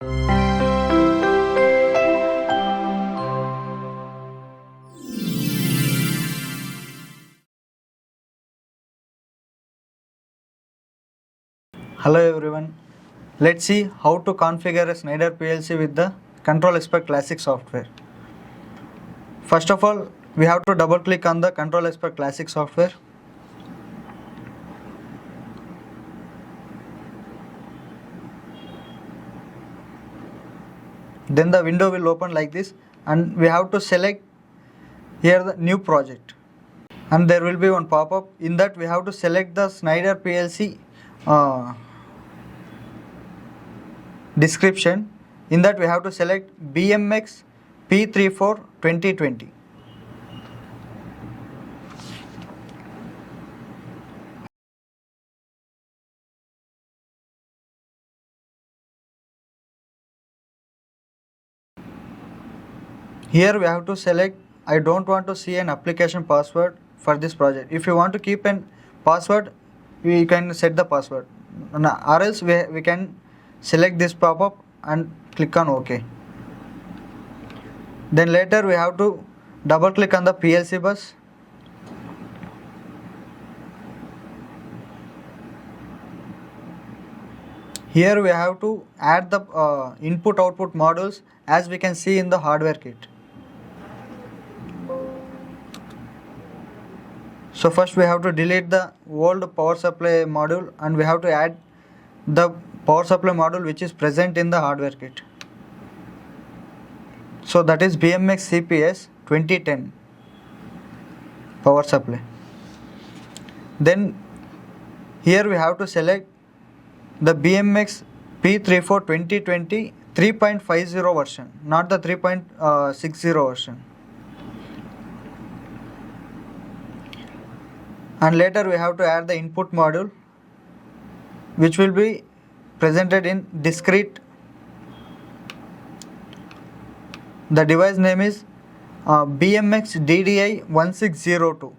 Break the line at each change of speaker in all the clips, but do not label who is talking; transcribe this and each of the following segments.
Hello everyone, let's see how to configure a Schneider PLC with the Control Expert Classic software. First of all, we have to double click on the Control Expert Classic software. Then the window will open like this, and we have to select here the new project, and there will be one pop-up. In that we have to select the Schneider PLC description. In that we have to select BMX P34 2020. Here we have to select I don't want to see an application password for this project. If you want to keep an password, you can set the password, or else we can select this pop-up and click on OK. Then later we have to double click on the PLC bus. Here we have to add the input-output modules as we can see in the hardware kit. So first we have to delete the old power supply module, and we have to add the power supply module which is present in the hardware kit. So that is BMX CPS 2010 power supply. Then here we have to select the BMX P34 2020 3.50 version, not the 3.60 version. And later we have to add the input module, which will be presented in discrete. The device name is BMX DDI 1602.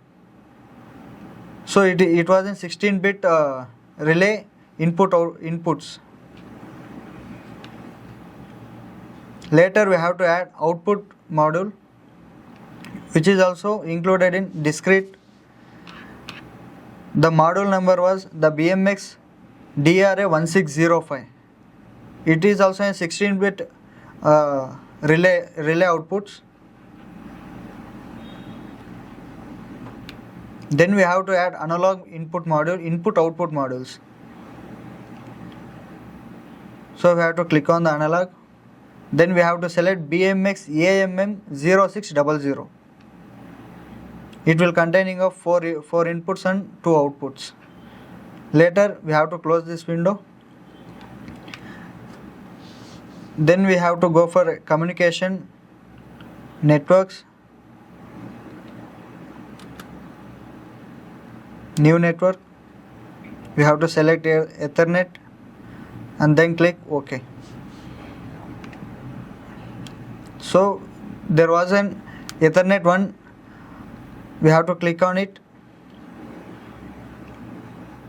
So it was in 16-bit relay inputs. Later we have to add output module, which is also included in discrete. The module number was the BMX DRA 1605. It is also in 16-bit relay outputs. Then we have to add analog input module, input output modules. So we have to click on the analog. Then we have to select BMX AMM 0600. It will containing of 4 inputs and 2 outputs. Later we have to close this window. Then we have to go for communication networks, new network. We have to select Ethernet and then click OK. So there was an Ethernet one. We have to click on it.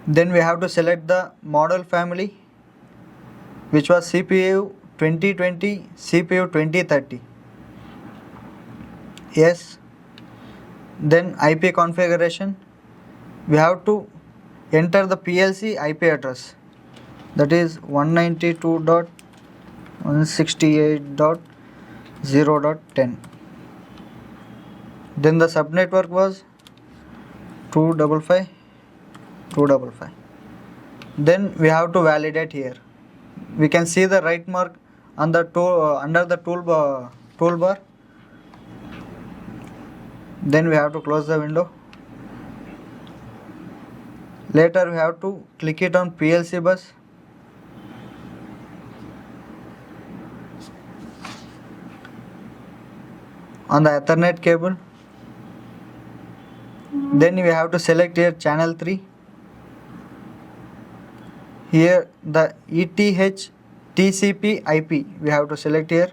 Then we have to select the model family, which was CPU 2020, CPU 2030. Yes. Then IP configuration. We have to enter the PLC IP address, that is 192.168.0.10. Then the subnetwork was 255.255. Then we have to validate here. We can see the right mark on the under the toolbar. Then we have to close the window. Later we have to click it on PLC bus. On the Ethernet cable. Then we have to select here channel 3. Here the ETH TCP IP we have to select here.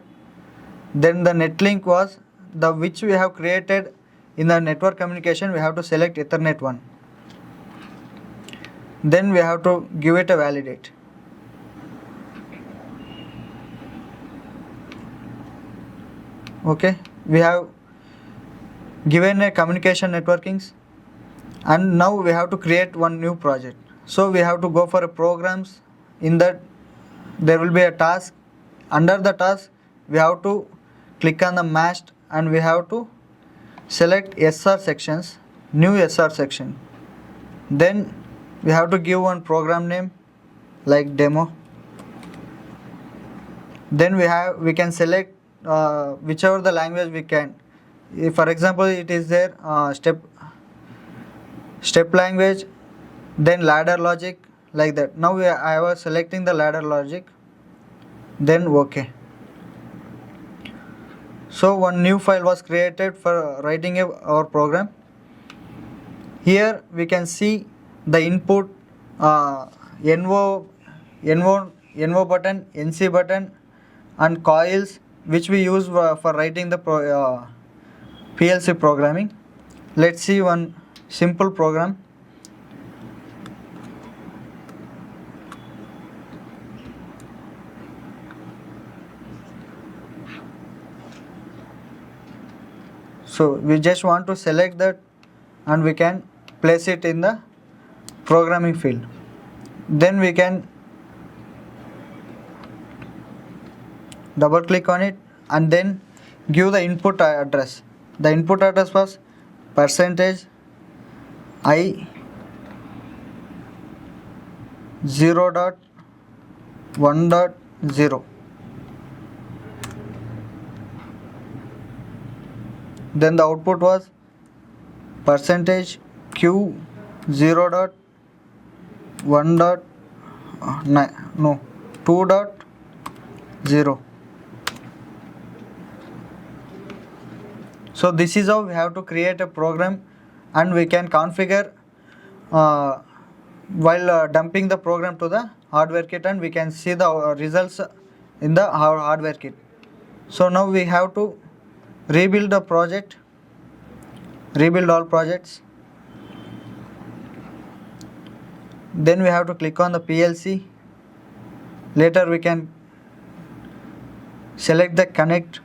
Then the netlink was the which we have created in the network communication. We have to select Ethernet 1. Then we have to give it a validate. Okay, we have given a communication networkings, and now we have to create one new project. So we have to go for a programs. In that there will be a task. Under the task we have to click on the matched, and we have to select SR sections, new SR section. Then we have to give one program name like demo. Then we can select whichever the language we can. If for example it is there step language, then ladder logic, like that. Now I was selecting the ladder logic, then OK. So one new file was created for writing our program. Here we can see the input NO button, NC button, and coils, which we use for writing the PLC programming. Let's see one simple program. So we just want to select that, and we can place it in the programming field. Then we can double click on it and then give the input address. The input address was %I 0.1.0. Then the output was %Q 2.0. So this is how we have to create a program, and we can configure while dumping the program to the hardware kit, and we can see the results in the hardware kit. So now we have to rebuild the project, rebuild all projects. Then we have to click on the PLC. Later we can select the connect